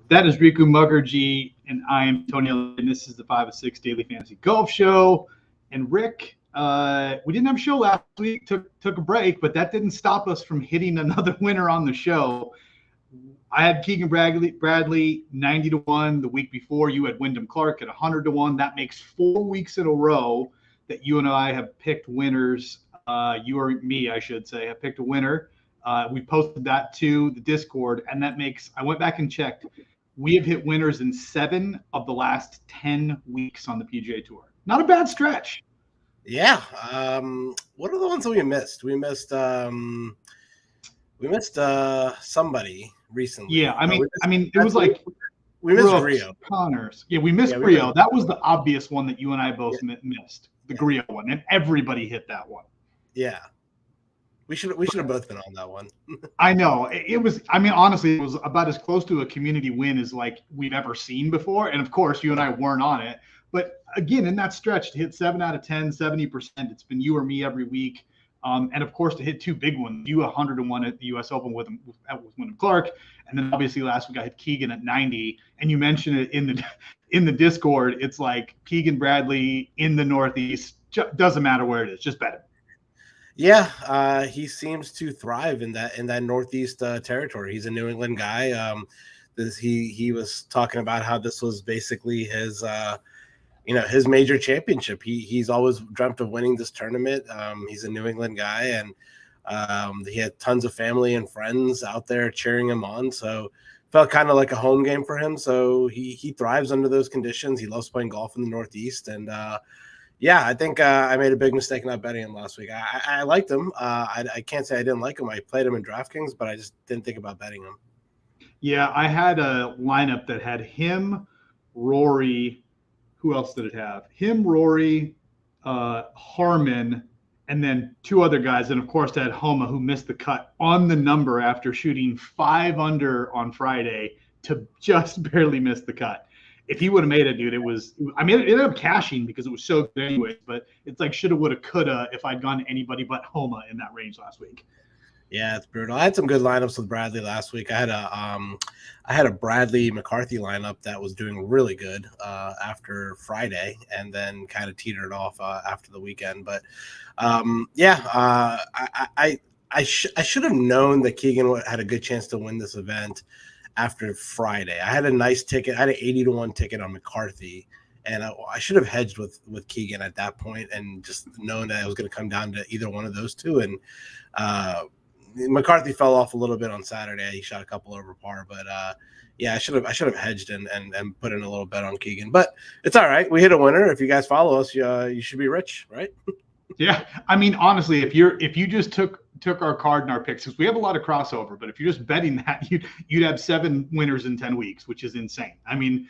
That is Riku Mukherjee, and I am Tony, and this is the 5 of 6 Daily Fantasy Golf Show. And Rick, we didn't have a show last week, took a break, but that didn't stop us from hitting another winner on the show. I had Keegan Bradley 90-1 the week before. You had Wyndham Clark at 100-1. That makes 4 weeks in a row that you and I have picked winners. You or me, I should say, have picked a winner. We posted that to the Discord, and that makes, I went back and checked, we have hit winners in 7 of the last 10 weeks on the PGA Tour. Not a bad stretch. Yeah. What are the ones that we missed? We missed somebody recently. Yeah, I mean, it was like we missed Brooks, Grillo. Connors. Yeah, we missed Grillo. That was the obvious one that you and I both missed, the Grillo one, and everybody hit that one. Yeah. We should have both been on that one. I know. It was, I mean, honestly, it was about as close to a community win as like we've ever seen before. And of course, you and I weren't on it. But again, in that stretch, to hit 7 out of 10, 70%, it's been you or me every week. And of course, to hit 2 big ones, you 101 at the U.S. Open with Wyndham Clark. And then obviously last week I had Keegan at 90. And you mentioned it in the Discord. It's like Keegan Bradley in the Northeast. Doesn't matter where it is. Just bet it. Yeah, he seems to thrive in that Northeast territory. He's a New England guy. He was talking about how this was basically his his major championship. He's always dreamt of winning this tournament. He's a New England guy, and he had tons of family and friends out there cheering him on. So felt kind of like a home game for him. So he thrives under those conditions. He loves playing golf in the Northeast, and yeah, I think I made a big mistake not betting him last week. I liked him. I can't say I didn't like him. I played him in DraftKings, but I just didn't think about betting him. Yeah, I had a lineup that had him, Rory. Who else did it have? Him, Rory, Harmon, and then 2 other guys. And of course, I had Homa, who missed the cut on the number after shooting 5 under on Friday to just barely miss the cut. If he would have made it, dude, it ended up cashing because it was so good anyway, but it's like shoulda, woulda, coulda if I'd gone to anybody but Homa in that range last week. Yeah, it's brutal. I had some good lineups with Bradley last week. I had a Bradley McCarthy lineup that was doing really good after Friday, and then kind of teetered off after the weekend. But I should have known that Keegan had a good chance to win this event after Friday. I had a nice ticket. I had an 80-1 ticket on McCarthy, and I should have hedged with Keegan at that point and just known that it was going to come down to either one of those two. And McCarthy fell off a little bit on Saturday. He shot a couple over par, but I should have hedged and put in a little bet on Keegan. But it's all right. We hit a winner. If you guys follow us, you should be rich, right? Yeah, I mean, honestly, if you just took our card and our picks, because we have a lot of crossover, but if you're just betting that, you'd have 7 winners in 10 weeks, which is insane. I mean,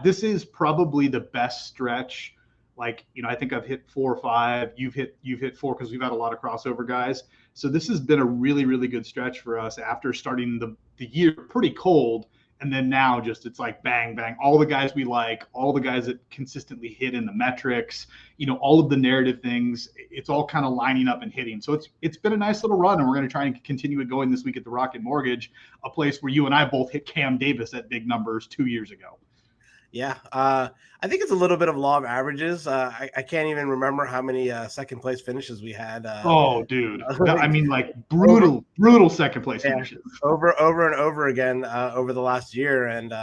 this is probably the best stretch. Like, I think I've hit 4 or 5. You've hit 4 because we've had a lot of crossover guys. So this has been a really, really good stretch for us after starting the year pretty cold. And then now it's like bang, bang, all the guys we like, all the guys that consistently hit in the metrics, all of the narrative things, it's all kind of lining up and hitting. So it's been a nice little run, and we're going to try and continue it going this week at the Rocket Mortgage, a place where you and I both hit Cam Davis at big numbers 2 years ago. Yeah, I think it's a little bit of law of averages. I can't even remember how many second place finishes we had. Oh, dude! I mean, like brutal second place finishes over and over again over the last year, and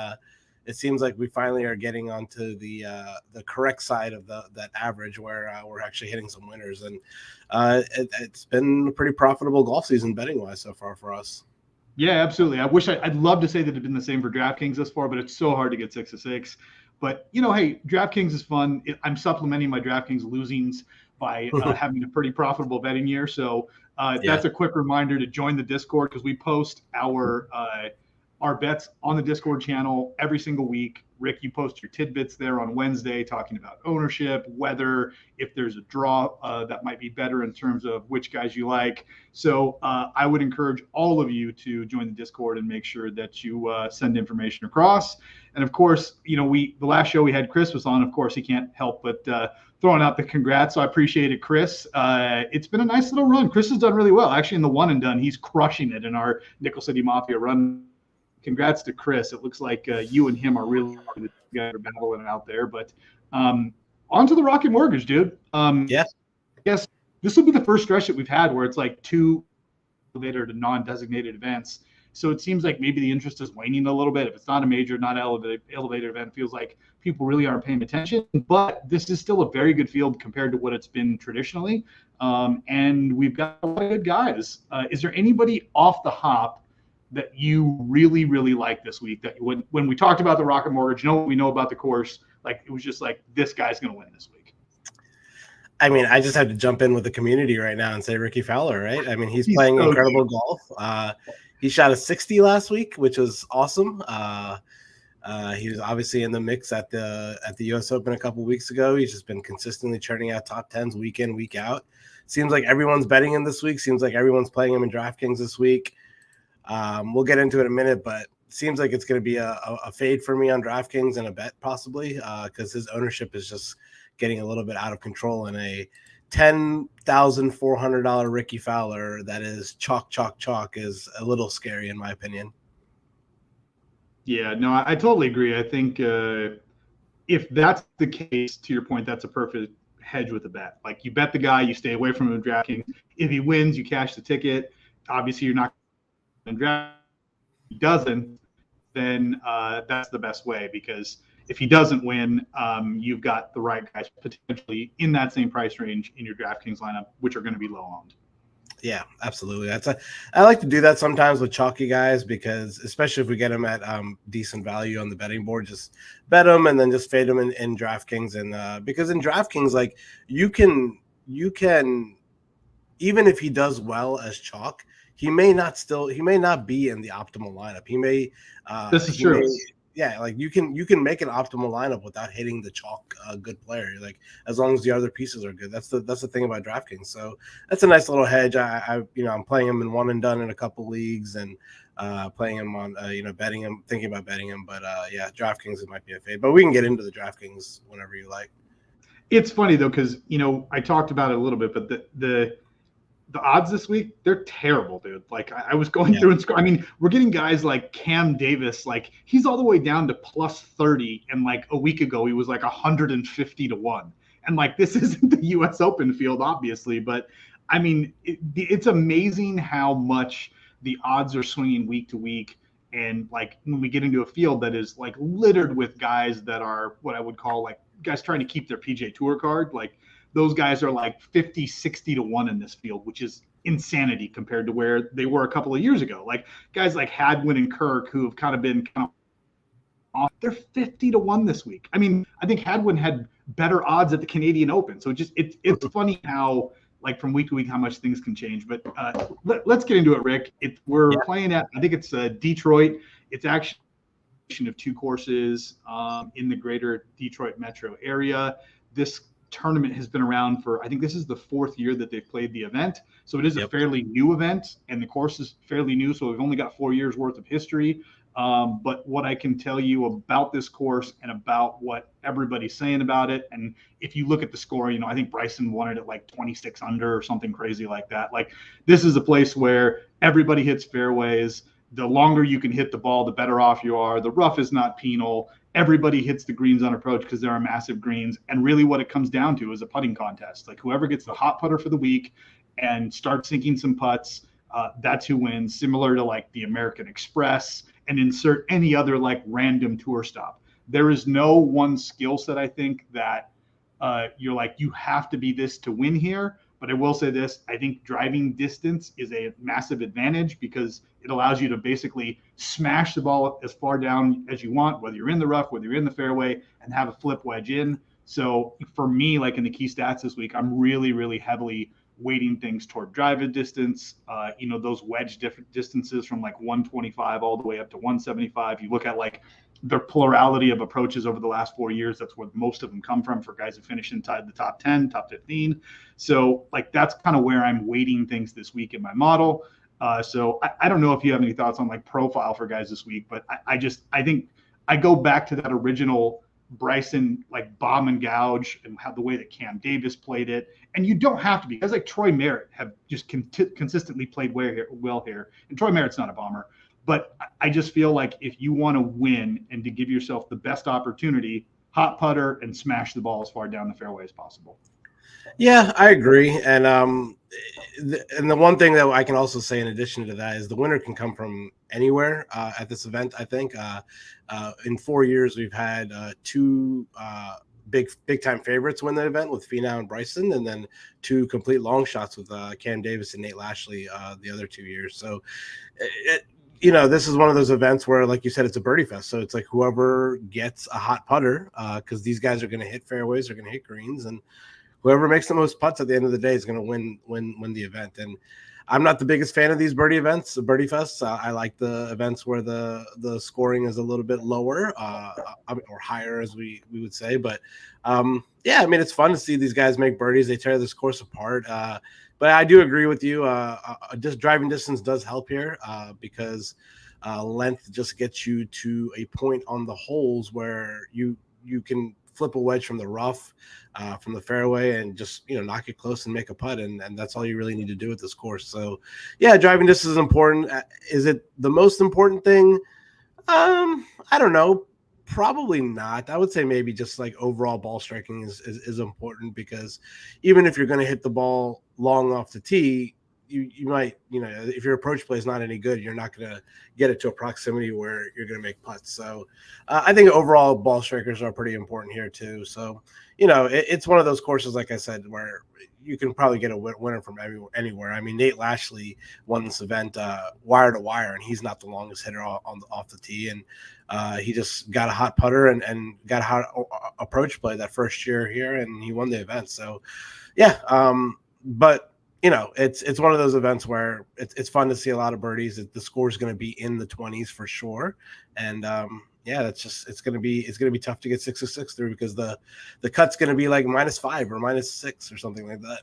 it seems like we finally are getting onto the correct side of that average, where we're actually hitting some winners, and it's been a pretty profitable golf season betting wise so far for us. Yeah, absolutely. I'd love to say that it'd been the same for DraftKings thus far, but it's so hard to get 6 of 6. But, hey, DraftKings is fun. I'm supplementing my DraftKings losings by having a pretty profitable betting year. So that's a quick reminder to join the Discord, because we post our bets on the Discord channel every single week. Rick, you post your tidbits there on Wednesday talking about ownership, whether if there's a draw that might be better in terms of which guys you like. So I would encourage all of you to join the Discord and make sure that you send information across. And of course, the last show we had Chris was on. Of course, he can't help but throwing out the congrats. So I appreciate it, Chris. It's been a nice little run. Chris has done really well. Actually, in the one and done, he's crushing it in our Nickel City Mafia run. congrats to Chris. It looks like you and him are really the guys are battling out there. But on to the Rocket Mortgage, dude. Yeah. Yes, this will be the first stretch that we've had where it's like 2 elevator to non-designated events. So it seems like maybe the interest is waning a little bit. If it's not a major, not elevated event, feels like people really aren't paying attention. But this is still a very good field compared to what it's been traditionally. And we've got a lot of good guys. Is there anybody off the hop that you really, really like this week? That when we talked about the Rocket Mortgage, what we know about the course, like it was just like this guy's going to win this week. I mean, I just have to jump in with the community right now and say Ricky Fowler, right? I mean, he's playing so incredible golf. He shot a 60 last week, which was awesome. He was obviously in the mix at the U.S. Open a couple weeks ago. He's just been consistently churning out top 10s week in, week out. Seems like everyone's betting him this week. Seems like everyone's playing him in DraftKings this week. We'll get into it in a minute, but seems like it's going to be a fade for me on DraftKings and a bet possibly because his ownership is just getting a little bit out of control, and a $10,400 Ricky Fowler that is chalk is a little scary in my opinion. Yeah, no, I totally agree. I think if that's the case, to your point, that's a perfect hedge with a bet. Like you bet the guy, you stay away from him in DraftKings. If he wins, you cash the ticket. Obviously, you're not in draft. If he doesn't, then that's the best way, because if he doesn't win, you've got the right guys potentially in that same price range in your DraftKings lineup, which are going to be low owned. Yeah, absolutely. I like to do that sometimes with chalky guys, because especially if we get them at decent value on the betting board, just bet them and then just fade them in DraftKings. And because in DraftKings, like you can even if he does well as chalk, he may not be in the optimal lineup. He may. This is true. Yeah, like you can make an optimal lineup without hitting the chalk good player. Like as long as the other pieces are good. That's the thing about DraftKings. So that's a nice little hedge. I'm playing him in one and done in a couple leagues, and playing him on betting him, thinking about betting him. But yeah, DraftKings it might be a fade. But we can get into the DraftKings whenever you like. It's funny though, because I talked about it a little bit, but the odds this week, they're terrible, dude. Like I was going through and I mean, we're getting guys like Cam Davis, like he's all the way down to plus 30. And like a week ago, he was like 150 to 1. And like, this isn't the US Open field, obviously, but I mean, it's amazing how much the odds are swinging week to week. And like, when we get into a field that is like littered with guys that are what I would call like guys trying to keep their PJ Tour card, like, those guys are like 50, 60 to 1 in this field, which is insanity compared to where they were a couple of years ago. Like guys like Hadwin and Kirk, who have kind of been off, they're 50 to 1 this week. I mean, I think Hadwin had better odds at the Canadian Open. So it's funny how like from week to week, how much things can change. But let's get into it, Rick. We're playing at, I think it's Detroit. It's actually of 2 courses in the greater Detroit metro area. This tournament has been around for, I think this is the 4th year that they've played the event. So it is a fairly new event, and the course is fairly new. So we've only got 4 years worth of history. But what I can tell you about this course and about what everybody's saying about it, and if you look at the score, I think Bryson won it at like 26 under or something crazy like that. Like this is a place where everybody hits fairways. The longer you can hit the ball, the better off you are. The rough is not penal. Everybody hits the greens on approach because there are massive greens. And really what it comes down to is a putting contest. Like whoever gets the hot putter for the week and starts sinking some putts, that's who wins, similar to like the American Express, and insert any other like random tour stop. There is no one skill set, I think, that you're like, you have to be this to win here. But I will say this, I think driving distance is a massive advantage because it allows you to basically smash the ball as far down as you want, whether you're in the rough, whether you're in the fairway, and have a flip wedge in. So for me, like in the key stats this week, I'm really, really heavily weighting things toward driving distance, those wedge different distances from like 125 all the way up to 175. You look at like the plurality of approaches over the last 4 years. That's where most of them come from for guys who finish inside the top 10, top 15. So like, that's kind of where I'm weighting things this week in my model. So I don't know if you have any thoughts on like profile for guys this week, but I think I go back to that original Bryson, like bomb and gouge, and how the way that Cam Davis played it. And you don't have to be, guys like Troy Merritt have just consistently played well here. And Troy Merritt's not a bomber, But I just feel like if you want to win and to give yourself the best opportunity, hot putter and smash the ball as far down the fairway as possible. Yeah, I agree. And the one thing that I can also say in addition to that is the winner can come from anywhere at this event. I think in 4 years we've had two big time favorites win the event with Finau and Bryson, and then two complete long shots with Cam Davis and Nate Lashley the other 2 years. So this is one of those events where, like you said, it's a birdie fest. So it's like whoever gets a hot putter, because these guys are going to hit fairways, they're going to hit greens, and whoever makes the most putts at the end of the day is going to win the event. And I'm not the biggest fan of these birdie events, the birdie fests. I like the events where the scoring is a little bit lower or higher, as we would say. But yeah, I mean, it's fun to see these guys make birdies. They tear this course apart. But I do agree with you. Just driving distance does help here because length just gets you to a point on the holes where you can flip a wedge from the rough, from the fairway, and just knock it close and make a putt, and that's all you really need to do with this course. So, yeah, driving distance is important. Is it the most important thing? I don't know. Probably not. I would say maybe just like overall ball striking is important, because even if you're going to hit the ball long off the tee, you might, if your approach play is not any good, you're not going to get it to a proximity where you're going to make putts. So I think overall ball strikers are pretty important here too. So, it's one of those courses, like I said, where you can probably get a winner from anywhere. I mean, Nate Lashley won this event wire to wire, and he's not the longest hitter off the tee. And he just got a hot putter and got a hot approach play that first year here, and he won the event. So, yeah, but it's one of those events where it's fun to see a lot of birdies. The score is going to be in the 20s for sure, and yeah, it's going to be tough to get 6 of 6 through, because the cut's going to be like -5 or -6 or something like that.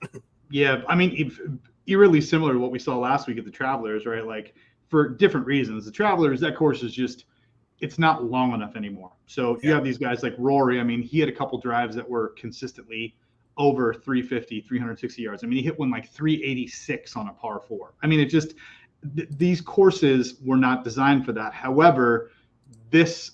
Yeah, I mean, eerily similar to what we saw last week at the Travelers, right? Like, for different reasons. The Travelers, that course is just, it's not long enough anymore. So you have these guys like Rory. I mean, he had a couple drives that were consistently over 350, 360 yards. I mean, he hit one like 386 on a par 4. I mean, it just, these courses were not designed for that. However, this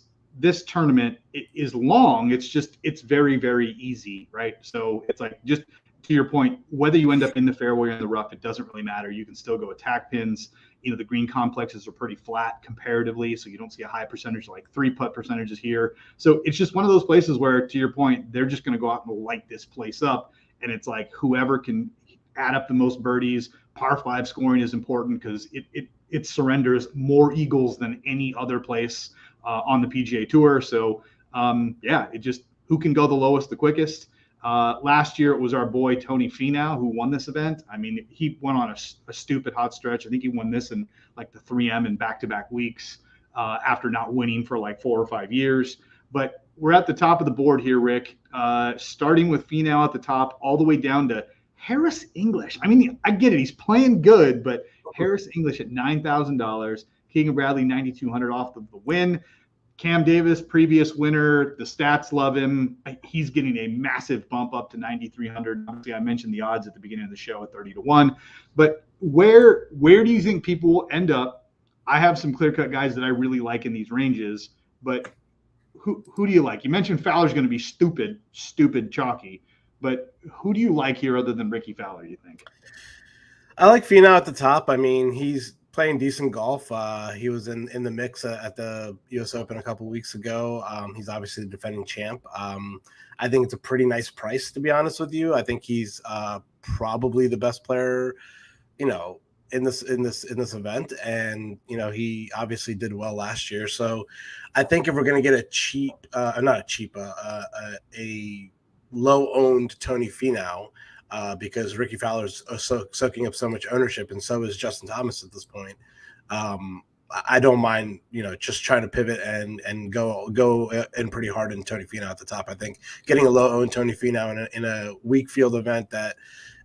tournament is long. It's very, very easy, right? So it's like, just to your point, whether you end up in the fairway or in the rough, it doesn't really matter. You can still go attack pins. The green complexes are pretty flat comparatively, so you don't see a high percentage, like 3-putt percentages here. So it's just one of those places where, to your point, they're just going to go out and light this place up. And it's like whoever can add up the most birdies. Par 5 scoring is important because it surrenders more eagles than any other place on the PGA Tour. So yeah, it just, who can go the lowest the quickest. Last year it was our boy Tony Finau who won this event. I mean, he went on a stupid hot stretch. I think he won this in like the 3M in back-to-back weeks after not winning for like 4 or 5 years. But we're at the top of the board here, Rick, starting with Finau at the top, all the way down to Harris English. I mean, I get it, he's playing good, but Harris English at $9,000, Keegan Bradley $9,200 off the win. Cam Davis, previous winner, the stats love him. He's getting a massive bump up to 9,300. Obviously, I mentioned the odds at the beginning of the show at 30-1. But where do you think people will end up? I have some clear-cut guys that I really like in these ranges, but who do you like? You mentioned Fowler's going to be stupid chalky, but who do you like here other than Ricky Fowler, you think? I like Finau at the top. I mean, he's playing decent golf. He was in the mix at the U.S. Open a couple weeks ago. He's obviously the defending champ. I think it's a pretty nice price, to be honest with you. I think he's probably the best player, in this event, and he obviously did well last year. So I think if we're going to get a low-owned Tony Finau, because Ricky Fowler's soaking up so much ownership, and so is Justin Thomas at this point. I don't mind, just trying to pivot and go in pretty hard in Tony Finau at the top. I think getting a low-owned Tony Finau in a weak field event that,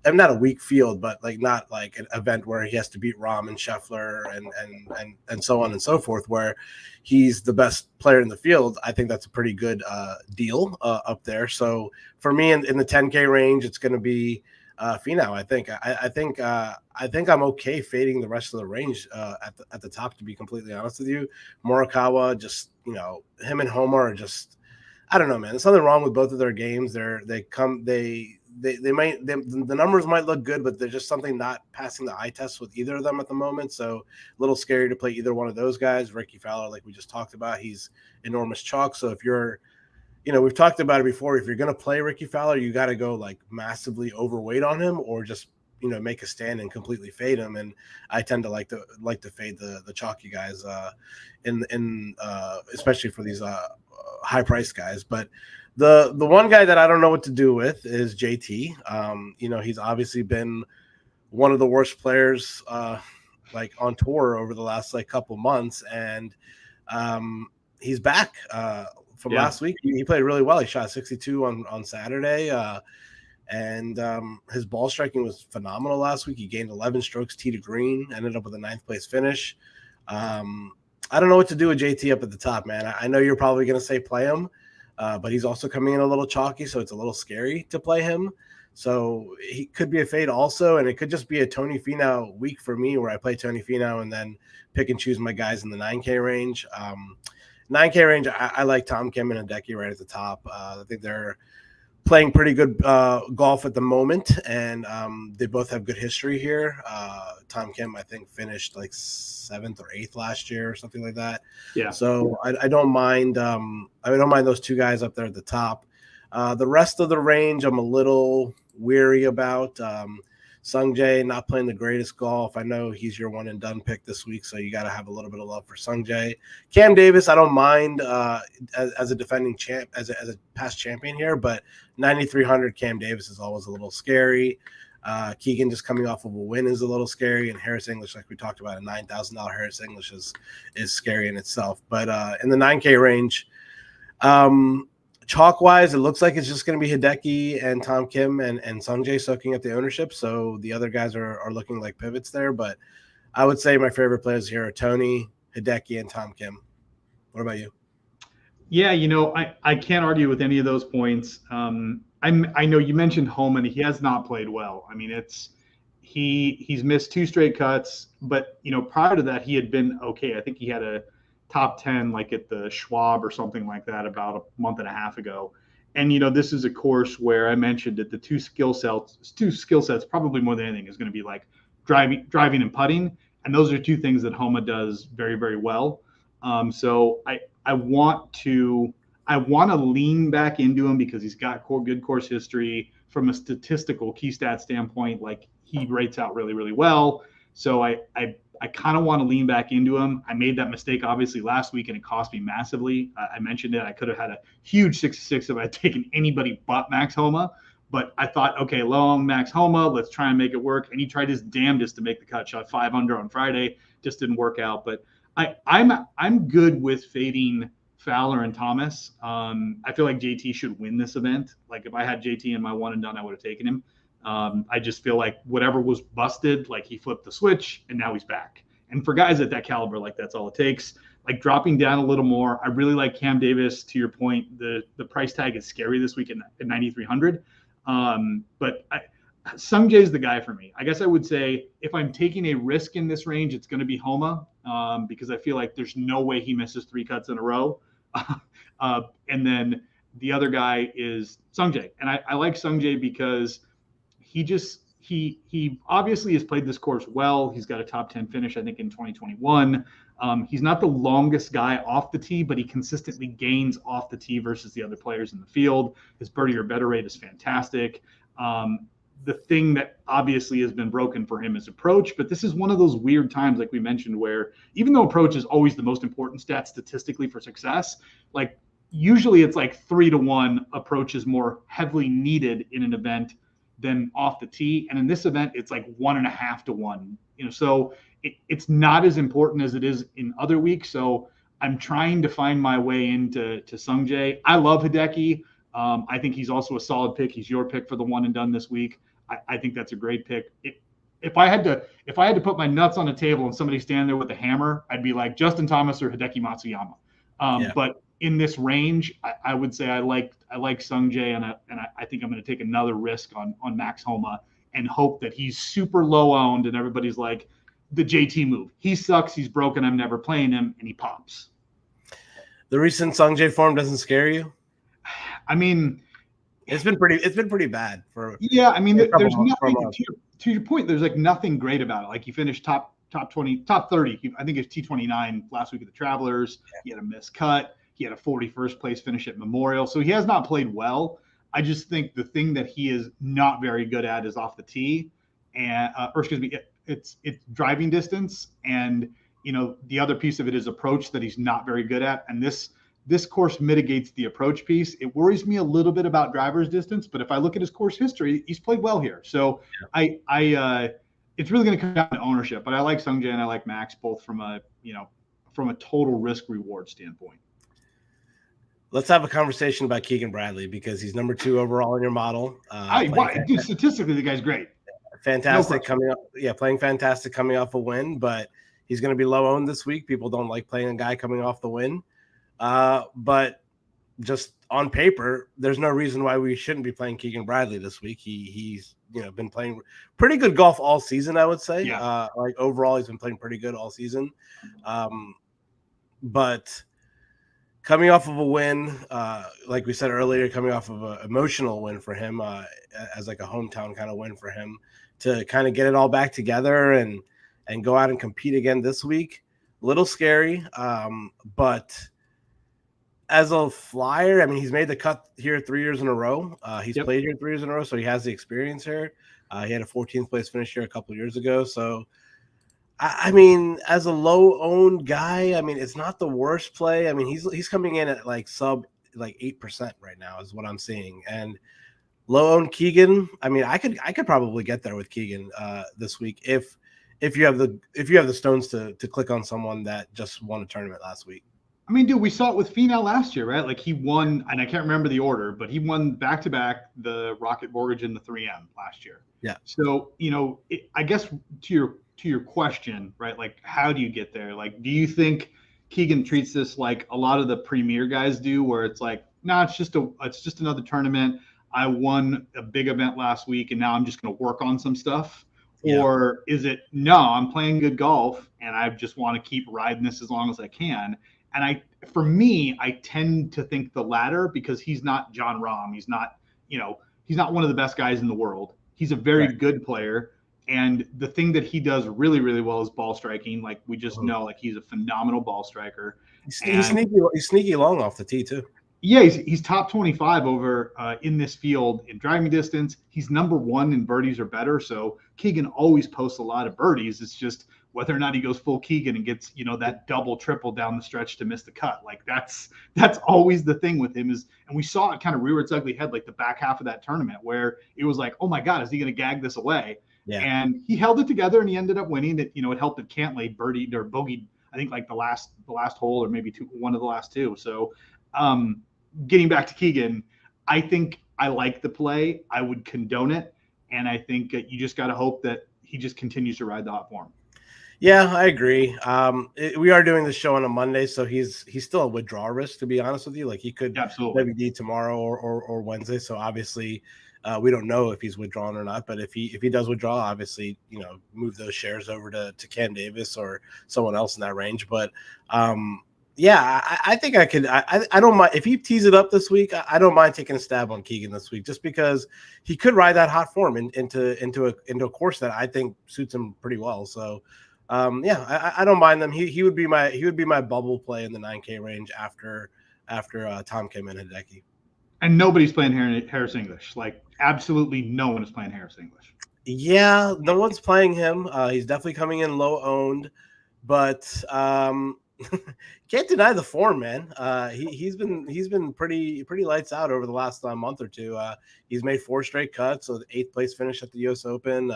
I'm not a weak field, but like not like an event where he has to beat Rahm and Scheffler and so on and so forth, where he's the best player in the field. I think that's a pretty good deal up there. So for me in the 10K range, it's going to be Finau. I think I'm okay fading the rest of the range at the top. To be completely honest with you, Morikawa, just him and Homa are just, I don't know, man. There's something wrong with both of their games. The numbers might look good, but there's just something not passing the eye test with either of them at the moment. So a little scary to play either one of those guys. Ricky Fowler, like we just talked about, he's enormous chalk. So if you're, we've talked about it before. If you're going to play Ricky Fowler, you got to go like massively overweight on him, or just make a stand and completely fade him. And I tend to like to fade the chalky guys, especially for these high price guys. But the one guy that I don't know what to do with is JT. He's obviously been one of the worst players like on tour over the last like couple months, and he's back from last week. He played really well. He shot 62 on Saturday, and his ball striking was phenomenal last week. He gained 11 strokes tee to green, ended up with a 9th place finish. I don't know what to do with JT up at the top, man. I know you're probably going to say play him, but he's also coming in a little chalky, so it's a little scary to play him. So he could be a fade also, and it could just be a Tony Finau week for me where I play Tony Finau and then pick and choose my guys in the 9K range. 9K range, I like Tom Kim and Hideki right at the top. I think they're playing pretty good golf at the moment, and they both have good history here. Tom Kim, I think, finished like 7th or 8th last year or something like that. Yeah. So I don't mind. I don't mind those two guys up there at the top. The rest of the range, I'm a little weary about. Sungjae not playing the greatest golf. I know he's your one and done pick this week, so you got to have a little bit of love for Sungjae. Cam Davis, I don't mind as a defending champ, as a past champion here, but 9,300 Cam Davis is always a little scary. Keegan just coming off of a win is a little scary, and Harris English, like we talked about, a $9,000 Harris English is scary in itself. But in the 9K range, chalk-wise, it looks like it's just going to be Hideki and Tom Kim and Sungjae soaking up the ownership. So the other guys are looking like pivots there. But I would say my favorite players here are Tony, Hideki, and Tom Kim. What about you? Yeah, I can't argue with any of those points. I know you mentioned Homa, and he has not played well. I mean, he's missed 2 straight cuts, but prior to that, he had been okay. I think he had a top 10 like at the Schwab or something like that about a month and a half ago. And this is a course where I mentioned that the two skill sets probably more than anything is going to be like driving and putting, and those are 2 things that Homa does very, very well. So I want to lean back into him because he's got good course history. From a statistical key stat standpoint, like he rates out really, really well. So I kind of want to lean back into him. I made that mistake obviously last week, and it cost me massively. I mentioned it. I could have had a huge 6-6 if I had taken anybody but Max Homa. But I thought, okay, long Max Homa, let's try and make it work. And he tried his damnedest to make the cut. Shot 5 under on Friday, just didn't work out. But I'm good with fading Fowler and Thomas. I feel like JT should win this event. Like if I had JT in my one and done, I would have taken him. I just feel like whatever was busted, like he flipped the switch and now he's back. And for guys at that caliber, like that's all it takes. Like dropping down a little more. I really like Cam Davis. To your point, the price tag is scary this week at 9,300. But Sungjae is the guy for me. I guess I would say if I'm taking a risk in this range, it's going to be Homa because I feel like there's no way he misses 3 cuts in a row. And then the other guy is Sungjae. And I like Sungjae because he obviously has played this course well. He's got a top 10 finish, I think, in 2021. He's not the longest guy off the tee, but he consistently gains off the tee versus the other players in the field. His birdie or better rate is fantastic. The thing that obviously has been broken for him is approach, but this is one of those weird times, like we mentioned, where even though approach is always the most important stat statistically for success, like usually it's like 3-1 approach is more heavily needed in an event than off the tee. And in this event, it's like 1.5-1, so it's not as important as it is in other weeks. So I'm trying to find my way into Sungjae. I love Hideki. I think he's also a solid pick. He's your pick for the one and done this week. I think that's a great pick. If I had to put my nuts on a table and somebody stand there with a hammer, I'd be like Justin Thomas or Hideki Matsuyama. But in this range, I would say I like Sungjae, and I think I'm going to take another risk on Max Homa and hope that he's super low owned and everybody's like the JT move. He sucks. He's broken. I'm never playing him, and he pops. The recent Sungjae form doesn't scare you? I mean, it's been pretty bad for. Yeah, I mean, there's nothing to your point. There's like nothing great about it. Like he finished top 20, top 30. I think it's T29 last week at the Travelers. He had a missed cut. He had a 41st place finish at Memorial. So he has not played well. I just think the thing that he is not very good at is off the tee, and it's driving distance, and the other piece of it is approach that he's not very good at. And this course mitigates the approach piece. It worries me a little bit about driver's distance, but if I look at his course history, he's played well here. So it's really going to come down to ownership. But I like Sungjae and I like Max both from a total risk reward standpoint. Let's have a conversation about Keegan Bradley because he's number 2 overall in your model. Dude, statistically, the guy's great. Fantastic coming up. Yeah, playing fantastic coming off a win, but he's going to be low owned this week. People don't like playing a guy coming off the win. But just on paper, there's no reason why we shouldn't be playing Keegan Bradley this week. He's been playing pretty good golf all season, I would say. Yeah. Like overall, he's been playing pretty good all season. But coming off of a win, like we said earlier, coming off of an emotional win for him, as like a hometown kind of win for him, to kind of get it all back together and go out and compete again this week, a little scary. But as a flyer, I mean, he's made the cut here 3 years in a row. He's played here 3 years in a row, so he has the experience here. He had a 14th place finish here a couple of years ago. So, I mean, as a low-owned guy, I mean, it's not the worst play. I mean, he's coming in at like sub 8% right now is what I'm seeing. And low-owned Keegan, I mean, I could probably get there with Keegan this week if you have the stones to click on someone that just won a tournament last week. I mean, dude, we saw it with Finau last year, right? Like he won, and I can't remember the order, but he won back-to-back the Rocket Mortgage and the 3M last year. Yeah. So, I guess to your question, right? Like, how do you get there? Like, do you think Keegan treats this like a lot of the premier guys do, where it's like, no, it's just another tournament. I won a big event last week, and now I'm just going to work on some stuff. Yeah. Or is it, no, I'm playing good golf, and I just want to keep riding this as long as I can. And for me, I tend to think the latter because he's not John Rahm. He's not one of the best guys in the world. He's a very good player. And the thing that he does really, really well is ball striking. Like we just know, like he's a phenomenal ball striker. He's sneaky long off the tee too. Yeah, he's top 25 over in this field in driving distance. He's number 1 in birdies or better. So Keegan always posts a lot of birdies. It's just whether or not he goes full Keegan and gets, that double, triple down the stretch to miss the cut. Like that's always the thing with him is, and we saw it kind of rear its ugly head, like the back half of that tournament where it was like, oh my God, is he going to gag this away? Yeah. And he held it together and he ended up winning. It, it helped that Cantlay birdied or bogeyed, I think like the last hole or maybe one of the last 2. So getting back to Keegan, I think I like the play. I would condone it. And I think you just got to hope that he just continues to ride the hot form. Yeah, I agree. We are doing this show on a Monday, so he's still a withdrawal risk, to be honest with you. Like he could maybe tomorrow or Wednesday. So obviously, we don't know if he's withdrawn or not. But if he does withdraw, obviously, move those shares over to Cam Davis or someone else in that range. But yeah, I think I could. I don't mind if he tees it up this week. I don't mind taking a stab on Keegan this week, just because he could ride that hot form into a course that I think suits him pretty well. So. Yeah, I don't mind them. He would be my bubble play in the 9K range after Tom came in Hideki. And nobody's playing Harris English. Like absolutely no one is playing Harris English. Yeah, no one's playing him. He's definitely coming in low owned, but can't deny the form, man. He's been pretty lights out over the last month or two. He's made 4 straight cuts, so the 8th place finish at the U.S. Open,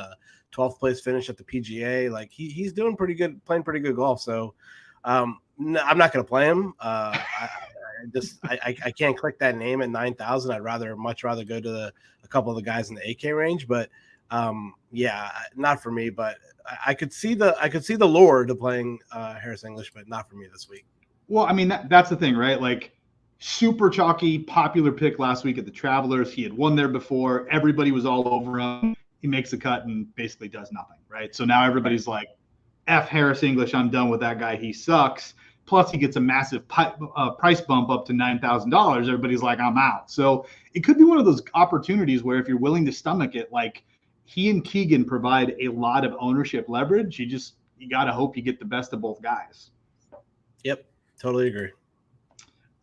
12th place finish at the PGA. Like he's doing pretty good, playing pretty good golf. So I'm not going to play him. I can't click that name at 9,000. I'd much rather go to a couple of the guys in the 8K range, but yeah, not for me. But I could see the lure to playing Harris English, but not for me this week. Well, I mean that's the thing, right? Like super chalky, popular pick last week at the Travelers. He had won there before. Everybody was all over him. he makes a cut and basically does nothing, right? So now everybody's like, F Harris English, I'm done with that guy. He sucks. Plus, he gets a massive price bump up to $9,000. Everybody's like, I'm out. So it could be one of those opportunities where if you're willing to stomach it, like he and Keegan provide a lot of ownership leverage. You got to hope you get the best of both guys. Yep, totally agree.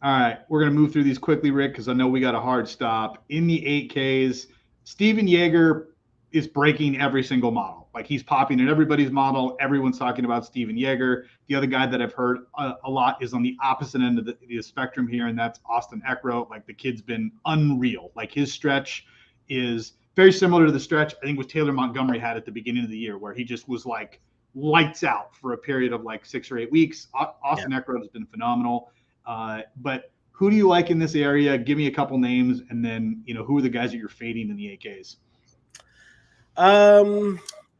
All right, we're going to move through these quickly, Rick, because I know we got a hard stop. In the 8Ks, Steven Yeager is breaking every single model. Like he's popping in everybody's model. Everyone's talking about Steven Yeager. The other guy that I've heard a lot is on the opposite end of the spectrum here, and that's Austin Eckroat. Like the kid's been unreal. Like his stretch is very similar to the stretch I think was Taylor Montgomery had at the beginning of the year, where he just was like lights out for a period of like 6 or 8 weeks. Austin Eckroat has been phenomenal. But who do you like in this area? Give me a couple names, and then who are the guys that you're fading in the 8Ks?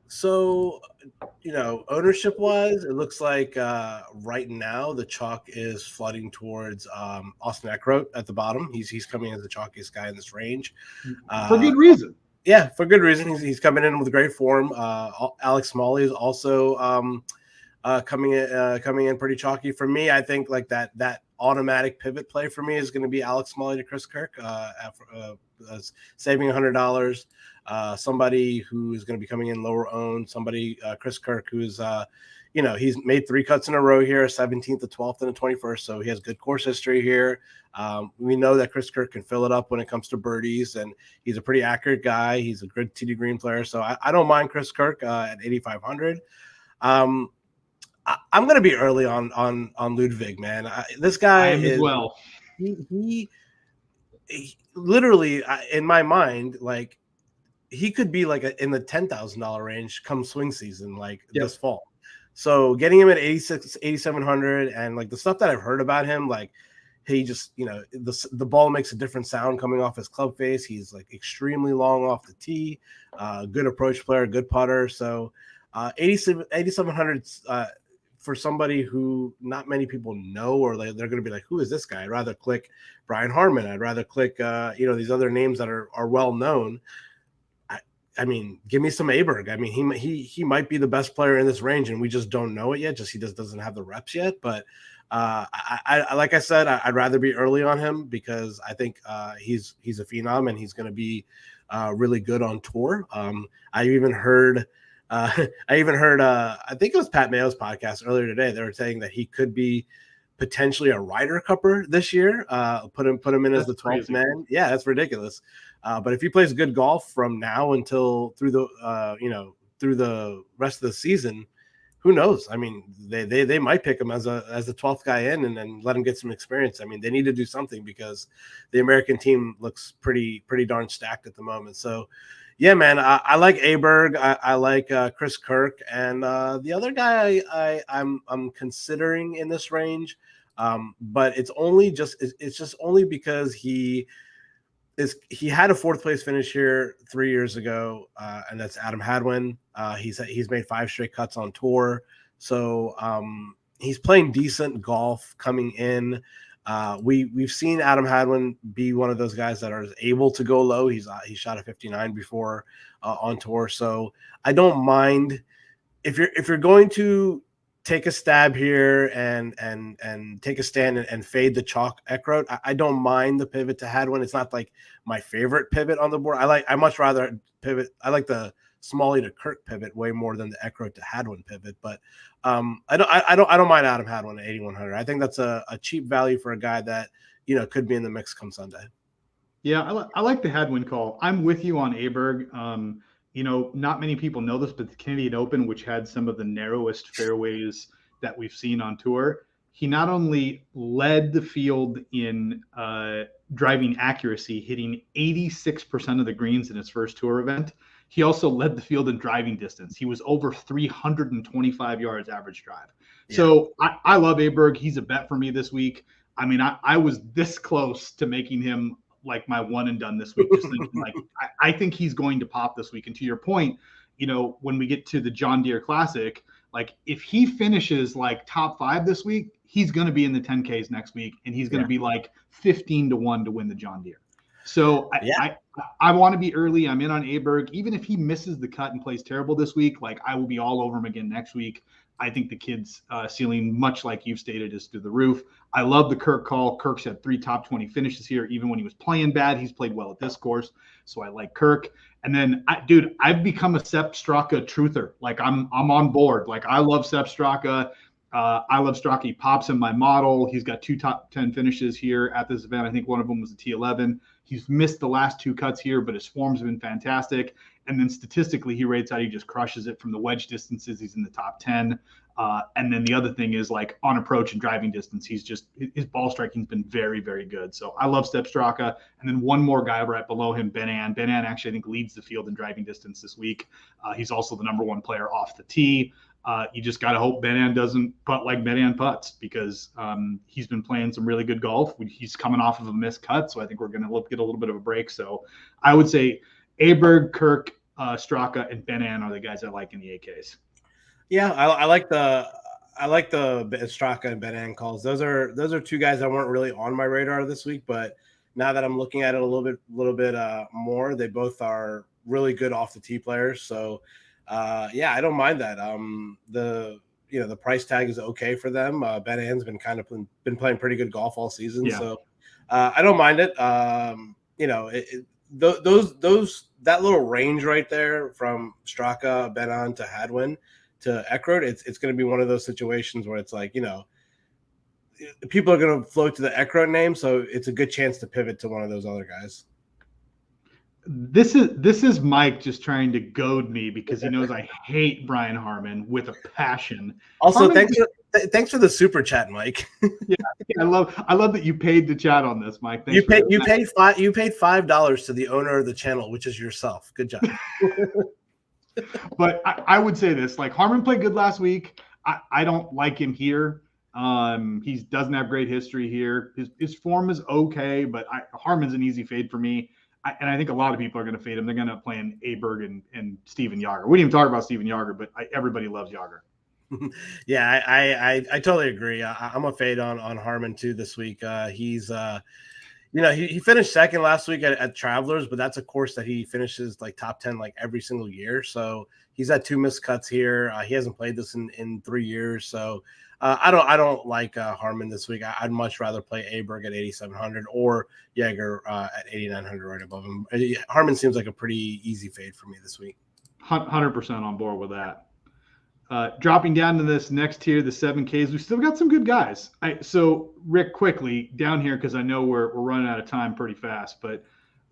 So, ownership wise, it looks like right now the chalk is flooding towards Austin Eckroat at the bottom. He's coming as the chalkiest guy in this range for good reason. Yeah, for good reason. He's coming in with great form. Alex Smalley is also coming in pretty chalky for me. I think like that automatic pivot play for me is going to be Alex Smalley to Chris Kirk, saving $100. Somebody who's going to be coming in lower owned, Chris Kirk, who's, he's made 3 cuts in a row here, 17th, the 12th, and the 21st. So he has good course history here. We know that Chris Kirk can fill it up when it comes to birdies, and he's a pretty accurate guy. He's a good TD Green player. So I don't mind Chris Kirk at 8,500. I'm going to be early on Ludwig, man. This guy is as well. He literally, in my mind, like he could be like in the $10,000 range come swing season, like this fall. So getting him at 8,700, and like the stuff that I've heard about him, like he just, the ball makes a different sound coming off his club face. He's like extremely long off the tee, good approach player, good putter. So 8,700 for somebody who not many people know, or they're going to be like, who is this guy? I'd rather click Brian Harman. I'd rather click, these other names that are well known. I mean, give me some Aberg. I mean, he might be the best player in this range, and we just don't know it yet. He just doesn't have the reps yet. But I like I said, I'd rather be early on him because I think he's a phenom, and he's going to be really good on tour. I even heard I think it was Pat Mayo's podcast earlier today. They were saying that he could be potentially a Ryder Cupper this year. Put him in as the 12th man. Yeah, that's ridiculous. But if he plays good golf from now until through the rest of the season, who knows? I mean, they might pick him as the 12th guy in and then let him get some experience. I mean, they need to do something because the American team looks pretty darn stacked at the moment. So, yeah, man, I like Aberg. I like Chris Kirk, and the other guy I'm considering in this range, but it's just only because he had a 4th place finish here 3 years ago, and that's Adam Hadwin. He's made 5 straight cuts on tour, so he's playing decent golf coming in. We've seen Adam Hadwin be one of those guys that are able to go low. He shot a 59 before on tour, so I don't mind if you're going to take a stab here and take a stand and fade the chalk Eckroat. I don't mind the pivot to Hadwin. It's not like my favorite pivot on the board. I much rather pivot. I like the Smalley to Kirk pivot way more than the Eckroat to Hadwin pivot. But I don't mind Adam Hadwin at 8,100. I think that's a cheap value for a guy that could be in the mix come Sunday. Yeah, I like the Hadwin call. I'm with you on Aberg. Not many people know this, but the Canadian Open, which had some of the narrowest fairways that we've seen on tour, he not only led the field in driving accuracy, hitting 86% of the greens in his first tour event. He also led the field in driving distance. He was over 325 yards average drive. Yeah. So I love Aberg. He's a bet for me this week. I mean, I was this close to making him like my one and done this week, just thinking like, I think he's going to pop this week. And to your point, when we get to the John Deere Classic, like if he finishes like top 5 this week, he's going to be in the 10Ks next week. And he's going to be like 15-1 to win the John Deere. So I want to be early. I'm in on Aberg. Even if he misses the cut and plays terrible this week, like I will be all over him again next week. I think the kid's ceiling, much like you've stated, is through the roof. I love the Kirk call. Kirk's had 3 top 20 finishes here. Even when he was playing bad, he's played well at this course. So I like Kirk. And then, dude, I've become a Sepp Straka truther. Like I'm on board. Like I love Sepp Straka. I love Straka. He pops in my model. He's got 2 top 10 finishes here at this event. I think one of them was a T11. He's missed the last 2 cuts here, but his form's been fantastic. And then statistically, he rates out. He just crushes it from the wedge distances. He's in the top 10. And then the other thing is like on approach and driving distance, his ball striking's been very, very good. So I love Sepp Straka. And then one more guy right below him, Ben An. Ben An actually, I think, leads the field in driving distance this week. He's also the #1 player off the tee. You just got to hope Ben An doesn't putt like Ben An putts because he's been playing some really good golf. He's coming off of a missed cut, so I think we're going to get a little bit of a break. So I would say Aberg, Kirk, Straka, and Ben An are the guys I like in the AKs. Yeah, I like the Straka and Ben An calls. Those are 2 guys that weren't really on my radar this week, but now that I'm looking at it a little bit more, they both are really good off the tee players. So yeah, I don't mind that. The price tag is okay for them. Ben Ann's been playing pretty good golf all season, so I don't mind it. That little range right there from Straka, Ben An to Hadwin to Eckroat, it's going to be one of those situations where it's like, people are going to float to the Eckroat name, so it's a good chance to pivot to one of those other guys. This is Mike just trying to goad me because he knows I hate Brian Harman with a passion. Also, thanks for the super chat, Mike. Yeah, I love that you paid to chat on this, Mike. You paid $5 to the owner of the channel, which is yourself. Good job. But I would say this: like Harman played good last week. I don't like him here. He doesn't have great history here. His form is okay, but Harman's an easy fade for me. And I think a lot of people are going to fade him. They're going to play in Aberg and Steven Yager. We didn't even talk about Steven Yager, but everybody loves Yager. Yeah, I totally agree. I'm a fade on Harman too this week. He's he finished second last week at Travelers, but that's a course that he finishes like top 10 like every single year. So he's had 2 missed cuts here. He hasn't played this in 3 years. So I don't like Harman this week. I'd much rather play Aberg at 8,700 or Jaeger at 8,900 right above him. Harman seems like a pretty easy fade for me this week. 100% on board with that. Dropping down to this next tier, the 7Ks, we still got some good guys. So Rick, quickly down here because I know we're running out of time pretty fast, but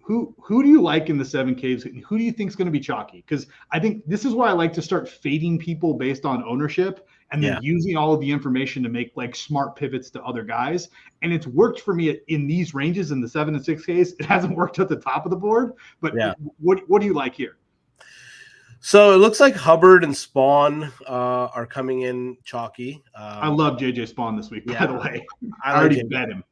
who do you like in the 7Ks? Who do you think is going to be chalky? Because I think this is why I like to start fading people based on ownership and then using all of the information to make like smart pivots to other guys. And it's worked for me in these ranges in the 7 and 6Ks. It hasn't worked at the top of the board, but what do you like here? So it looks like Hubbard and Spawn are coming in chalky. I love JJ Spawn this week, by the way. I already bet him.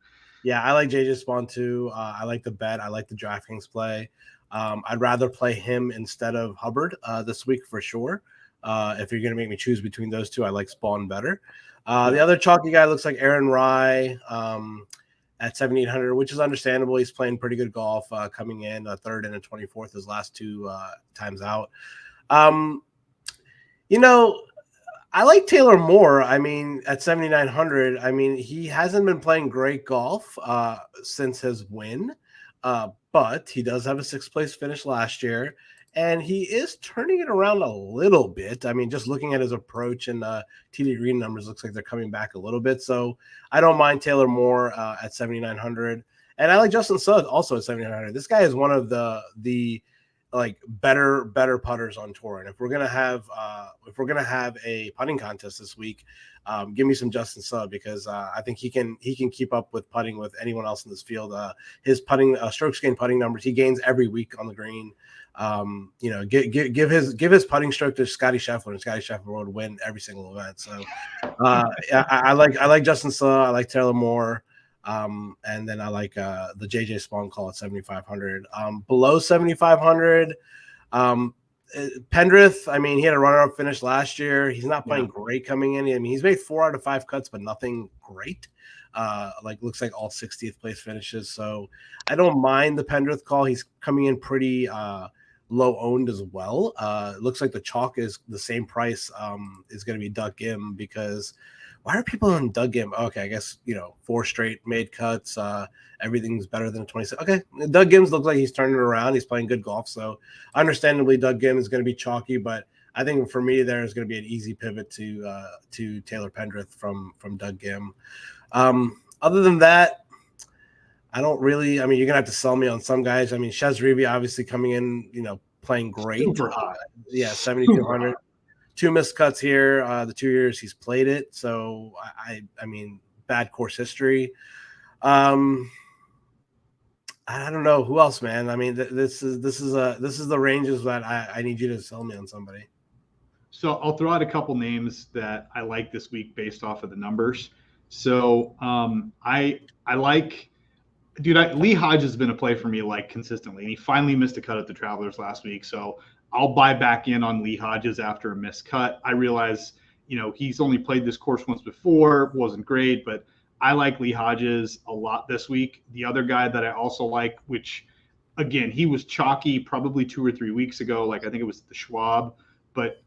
Yeah, I like JJ Spawn too. I like the bet. I like the DraftKings play. I'd rather play him instead of Hubbard this week for sure. If you're going to make me choose between those two, I like Spawn better. The other chalky guy looks like Aaron Rye at 7,800, which is understandable. He's playing pretty good golf, coming in a 3rd and a 24th his last 2 times out. I like Taylor Moore. I mean, at 7,900, I mean, he hasn't been playing great golf since his win, but he does have a 6th place finish last year, and he is turning it around a little bit. I mean, just looking at his approach and TD Green numbers, looks like they're coming back a little bit. So I don't mind Taylor Moore at 7,900, and I like Justin Suh also at 7,900. This guy is one of the like better putters on tour, and if we're gonna have a putting contest this week, give me some Justin Suh because I think he can keep up with putting with anyone else in this field. His putting strokes gained putting numbers, he gains every week on the green. Give his putting stroke to Scotty Scheffler, and Scotty Scheffler would win every single event. So I like Justin Suh. I like Taylor Moore. And then I like the JJ Spawn call at 7,500. Below 7,500, Pendrith, I mean, he had a runner-up finish last year. He's not playing great coming in. I mean, he's made 4 out of 5 cuts, but nothing great. like looks like all 60th place finishes. So I don't mind the Pendrith call. He's coming in pretty low owned as well. It looks like the chalk is the same price is going to be Doug Gim, because why are people on Doug Gim? Okay, I guess 4 straight made cuts. Everything's better than a 26. Okay, Doug Gims looks like he's turning it around. He's playing good golf, so understandably Doug Gim is going to be chalky, but I think for me there's going to be an easy pivot to Taylor Pendrith from Doug Gim. Other than that, I don't really. I mean, you're gonna have to sell me on some guys. I mean, Shez Reavie obviously coming in, playing great. Super hot. Yeah, 7,200. 2 missed cuts here. The 2 years he's played it. So I mean, bad course history. I don't know who else, man. I mean, this is the ranges that I need you to sell me on somebody. So I'll throw out a couple names that I like this week based off of the numbers. So I like. Dude, Lee Hodge has been a play for me like consistently, and he finally missed a cut at the Travelers last week. So I'll buy back in on Lee Hodges after a missed cut. I realize, he's only played this course once before, wasn't great, but I like Lee Hodges a lot this week. The other guy that I also like, which again, he was chalky probably 2 or 3 weeks ago. Like I think it was the Schwab, but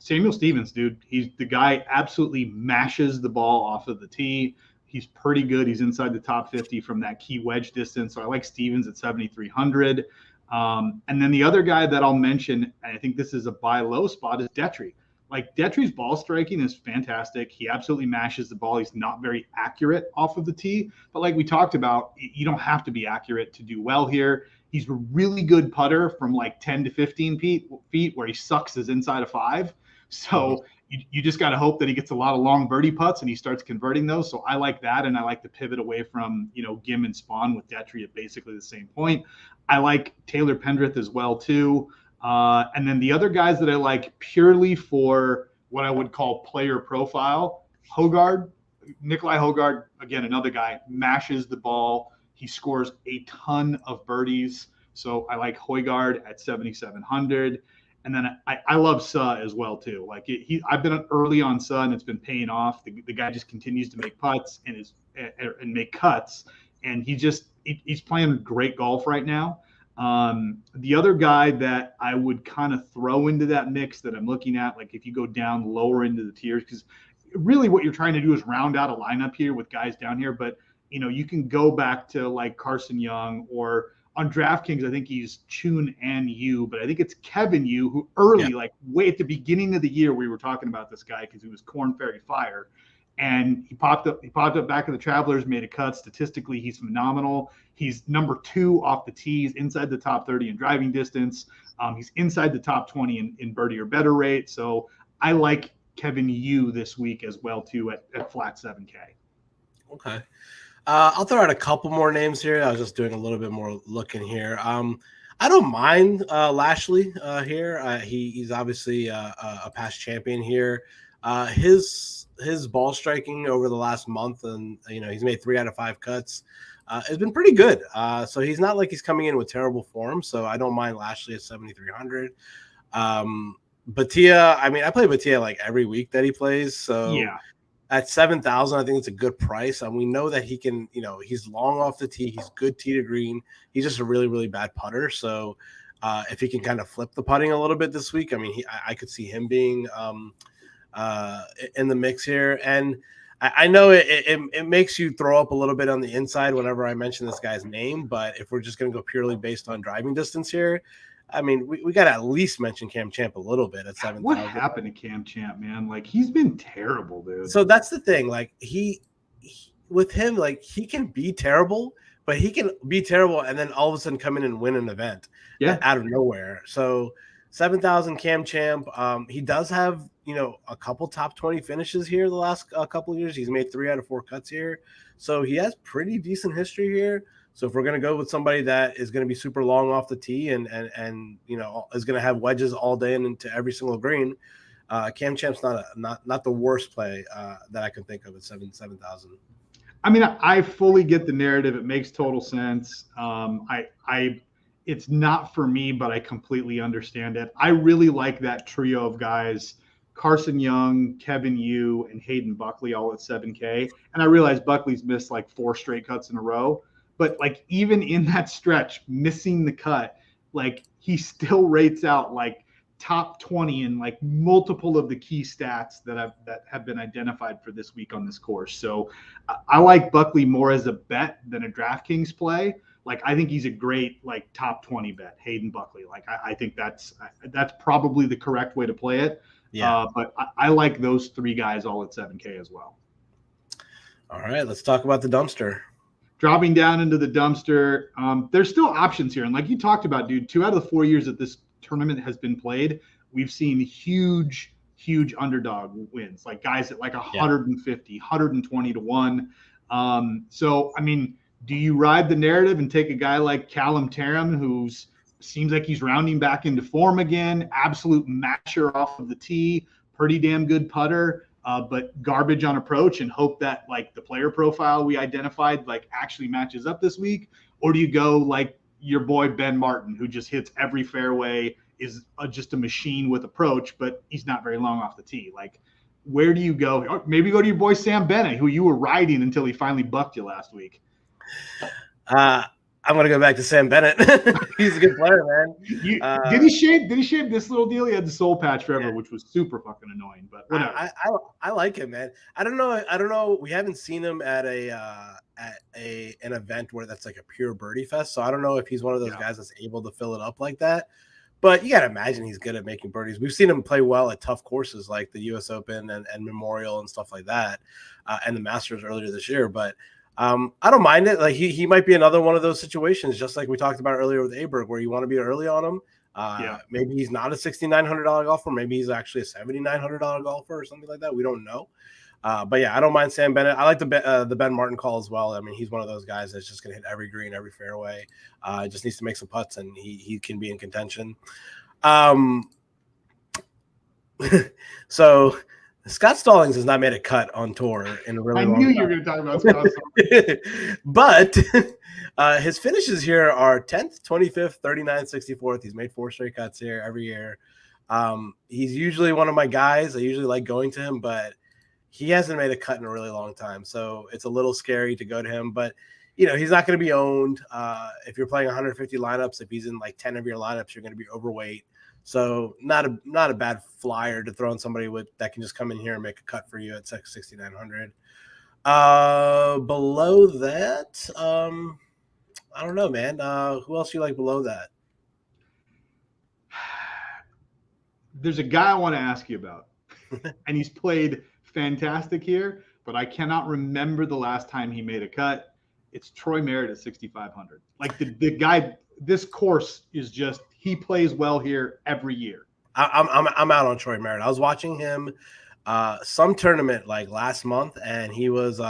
Samuel Stevens, dude, he's the guy absolutely mashes the ball off of the tee. He's pretty good. He's inside the top 50 from that key wedge distance. So I like Stevens at 7,300. And then the other guy that I'll mention, and I think this is a buy low spot, is Detry. Like Detry's ball striking is fantastic. He absolutely mashes the ball. He's not very accurate off of the tee. But like we talked about, you don't have to be accurate to do well here. He's a really good putter from like 10 to 15 feet where he sucks his inside of 5. So you just got to hope that he gets a lot of long birdie putts and he starts converting those. So I like that. And I like to pivot away from, Gim and Spawn with Detry at basically the same point. I like Taylor Pendrith as well, too. And then the other guys that I like purely for what I would call player profile, Nikolai Hogard, again, another guy, mashes the ball. He scores a ton of birdies. So I like Hogard at 7,700. And then I love Suh as well too. Like I've been early on Suh and it's been paying off. The guy just continues to make putts and make cuts, and he's playing great golf right now. The other guy that I would kind of throw into that mix that I'm looking at, like if you go down lower into the tiers, because really what you're trying to do is round out a lineup here with guys down here. But you can go back to like Carson Young, or on DraftKings, I think he's Chun and Yu, but I think it's Kevin Yu, who like way at the beginning of the year, we were talking about this guy because he was Corn Ferry Fire. And he popped up back at the Travelers, made a cut. Statistically, he's phenomenal. He's number 2 off the tees, inside the top 30 in driving distance. He's inside the top 20 in birdie or better rate. So I like Kevin Yu this week as well, too, at flat 7K. Okay. I'll throw out a couple more names here. I was just doing a little bit more looking here. I don't mind Lashley here. He's obviously a past champion here. His ball striking over the last month, and he's made 3 out of 5 cuts. It's been pretty good. So he's not like he's coming in with terrible form. So I don't mind Lashley at 7,300. Batia, I mean, I play Batia like every week that he plays. So yeah. At 7,000, I think it's a good price. And we know that he can, he's long off the tee. He's good tee to green. He's just a really, really bad putter. So if he can kind of flip the putting a little bit this week, I mean, I could see him being in the mix here. And I know it makes you throw up a little bit on the inside whenever I mention this guy's name. But if we're just going to go purely based on driving distance here, I mean, we got to at least mention Cam Champ a little bit at 7,000. What happened to Cam Champ, man? Like, he's been terrible, dude. So that's the thing. Like, he with him, like, he can be terrible, but he can be terrible and then all of a sudden come in and win an event out of nowhere. So 7,000 Cam Champ. He does have, a couple top 20 finishes here the last couple of years. He's made 3 out of 4 cuts here. So he has pretty decent history here. So if we're going to go with somebody that is going to be super long off the tee and is going to have wedges all day and into every single green, Cam Champ's not the worst play that I can think of at 7,000. I mean, I fully get the narrative. It makes total sense. It's not for me, but I completely understand it. I really like that trio of guys Carson Young, Kevin Yu, and Hayden Buckley all at 7K. And I realize Buckley's missed like 4 straight cuts in a row, but like even in that stretch, missing the cut, like he still rates out like top 20 in like multiple of the key stats that have been identified for this week on this course. So I like Buckley more as a bet than a DraftKings play. Like I think he's a great like top 20 bet, Hayden Buckley. Like I think that's probably the correct way to play it. Yeah. But I like those 3 guys all at 7K as well. All right, let's talk about the dumpster. Dropping down into the dumpster, there's still options here. And like you talked about, dude, 2 out of the 4 years that this tournament has been played, we've seen huge underdog wins, like guys at like 150, 120 to 1. So, I mean, do you ride the narrative and take a guy like Callum Tarrant, who's seems like he's rounding back into form again, absolute masher off of the tee, pretty damn good putter, but garbage on approach, and hope that like the player profile we identified like actually matches up this week? Or do you go like your boy Ben Martin, who just hits every fairway, is just a machine with approach, but he's not very long off the tee? Like, where do you go? Or maybe go to your boy Sam Bennett, who you were riding until he finally bucked you last week. I'm gonna go back to Sam Bennett. He's a good player, man. Did he shave this little deal? He had the soul patch forever, which was super fucking annoying. But whatever. I like him, man. I don't know. We haven't seen him at an event where that's like a pure birdie fest. So I don't know if he's one of those guys that's able to fill it up like that. But you gotta imagine he's good at making birdies. We've seen him play well at tough courses like the U.S. Open and Memorial and stuff like that, and the Masters earlier this year. But I don't mind it. Like he might be another one of those situations, just like we talked about earlier with Aberg, where you want to be early on him. Maybe he's not a $6,900 golfer. Maybe he's actually a $7,900 golfer or something like that. We don't know. But yeah, I don't mind Sam Bennett. I like the Ben Martin call as well. I mean, he's one of those guys that's just going to hit every green, every fairway. Just needs to make some putts, and he can be in contention. So Scott Stallings has not made a cut on tour in a really long time. I knew you were going to talk about Scott Stallings. But his finishes here are 10th, 25th, 39th, 64th. He's made 4 straight cuts here every year. He's usually one of my guys. I usually like going to him, but he hasn't made a cut in a really long time. So it's a little scary to go to him. But, you know, he's not going to be owned. If you're playing 150 lineups, if he's in like 10 of your lineups, you're going to be overweight. So not a bad flyer to throw on somebody that can just come in here and make a cut for you at 6,900. Below that, I don't know, man. Who else do you like below that? There's a guy I want to ask you about, and he's played fantastic here, but I cannot remember the last time he made a cut. It's Troy Merritt at 6,500. Like the guy, this course is just, he plays well here every year. I'm out on Troy Merritt. I was watching him some tournament like last month, and he was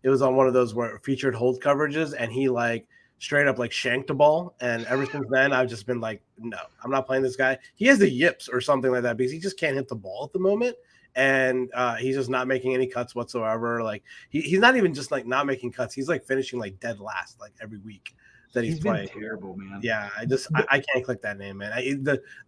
it was on one of those where featured hold coverages, and he like straight up like shanked a ball. And ever since then, I've just been like, no, I'm not playing this guy. He has the yips or something like that because he just can't hit the ball at the moment. And he's just not making any cuts whatsoever. Like he's not even just like not making cuts. He's like finishing like dead last like every week that he's playing. Terrible, man. Yeah, I can't click that name, man.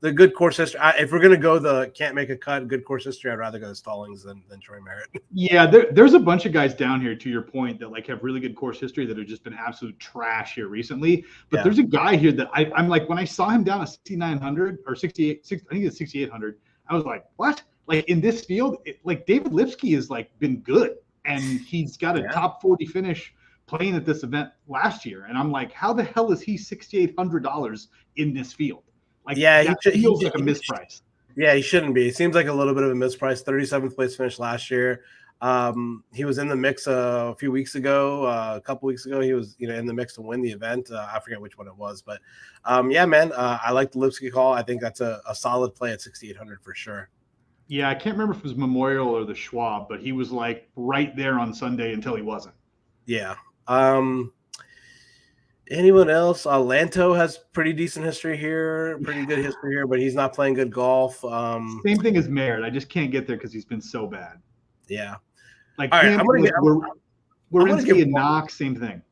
The good course history. If we're gonna go the can't make a cut, good course history, I'd rather go to Stallings than Troy Merritt. Yeah, there's a bunch of guys down here, to your point, that like have really good course history that have just been absolute trash here recently. But there's a guy here that I'm like, when I saw him down at 6,900 or 68, I think it's 6,800. I was like, what? Like in this field, like David Lipsky has like been good, and he's got a top 40 finish playing at this event last year. And I'm like, how the hell is he $6,800 in this field? Like, yeah, he feels like a misprice. Yeah, he shouldn't be. It seems like a little bit of a misprice. 37th place finish last year. He was in the mix a few weeks ago, a couple weeks ago. He was, in the mix to win the event. I forget which one it was, but yeah, man, I like the Lipsky call. I think that's a solid play at 6,800 for sure. Yeah, I can't remember if it was Memorial or the Schwab, but he was like right there on Sunday until he wasn't. Yeah. Anyone else? Lanto has pretty decent history here, pretty good history here, but he's not playing good golf. Same thing as Merritt. I just can't get there because he's been so bad. Yeah. Like, all right, we're in Knox, same thing.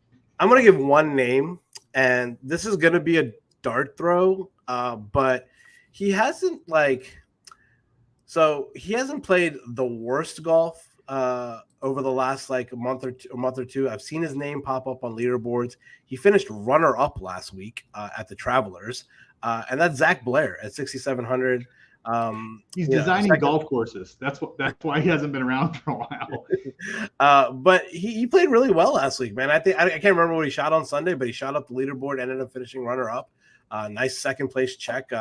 I'm gonna give one name, and this is gonna be a dart throw, but he hasn't like So he hasn't played the worst golf over the last like a month or two. I've seen his name pop up on leaderboards. He finished runner up last week at the Travelers, and that's Zach Blair at 6,700. He's designing golf courses. That's why he hasn't been around for a while. But he played really well last week, man. I can't remember what he shot on Sunday, but he shot up the leaderboard, ended up finishing runner up. Nice second place check.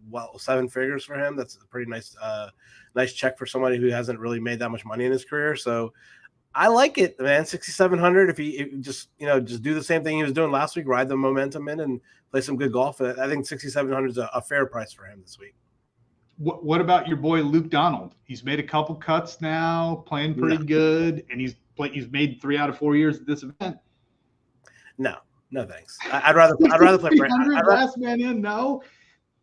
Well, 7 figures for him. That's a pretty nice check for somebody who hasn't really made that much money in his career. So I like it, man. 6,700. If he just do the same thing he was doing last week, ride the momentum in and play some good golf. I think 6,700 is a fair price for him this week. What about your boy Luke Donald? He's made a couple cuts now, playing pretty good, and he's made 3 out of 4 years at this event. No, thanks. I'd rather play Brand. Last man in, no.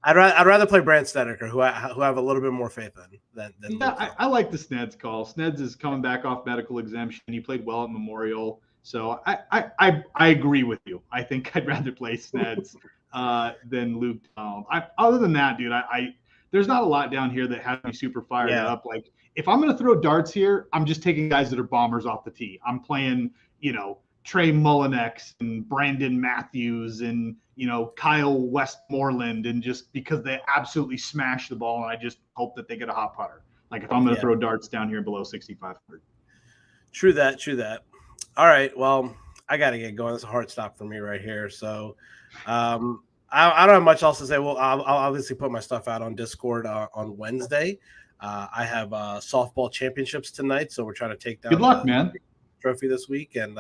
I'd rather play Brant Snedeker, who I have a little bit more faith in than yeah, I like the Sneds call. Sneds is coming back off medical exemption. He played well at Memorial, so I agree with you. I think I'd rather play Sneds than Luke Donald. Other than that, dude, there's not a lot down here that has me super fired up. Like if I'm gonna throw darts here, I'm just taking guys that are bombers off the tee. I'm playing, Trey Mullinex and Brandon Matthews and Kyle Westmoreland, and just because they absolutely smash the ball, and I just hope that they get a hot putter. Like if I'm going to throw darts down here below 6,500. True that. All right, well, I got to get going. It's a hard stop for me right here. So I don't have much else to say. Well, I'll obviously put my stuff out on Discord on Wednesday. I have softball championships tonight, so we're trying to take down. Good luck, man. Trophy this week, and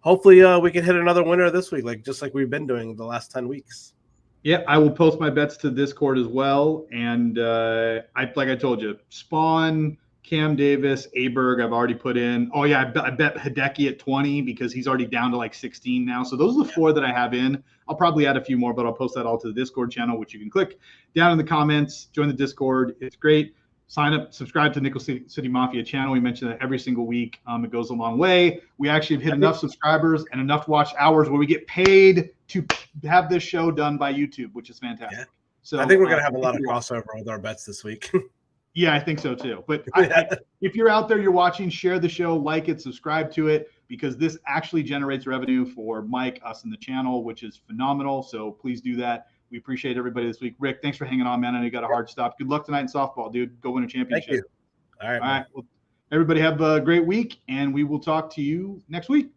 hopefully we can hit another winner this week, just like we've been doing the last 10 weeks. Yeah, I will post my bets to Discord as well. And like I told you, Spawn, Cam Davis, Aberg, I've already put in. Oh, yeah, I bet Hideki at 20 because he's already down to like 16 now. So those are the 4 that I have in. I'll probably add a few more, but I'll post that all to the Discord channel, which you can click down in the comments. Join the Discord. It's great. Sign up, subscribe to Nickel City Mafia channel. We mention that every single week. It goes a long way. We actually have hit enough subscribers and enough watch hours where we get paid to have this show done by YouTube, which is fantastic. Yeah. So I think we're going to have a lot of crossover with our bets this week. Yeah, I think so too. But if you're out there, you're watching, share the show, like it, subscribe to it, because this actually generates revenue for Mike, us, and the channel, which is phenomenal. So please do that. We appreciate everybody this week. Rick, thanks for hanging on, man. I know you got a hard stop. Good luck tonight in softball, dude. Go win a championship. Thank you. All right. Well, everybody have a great week, and we will talk to you next week.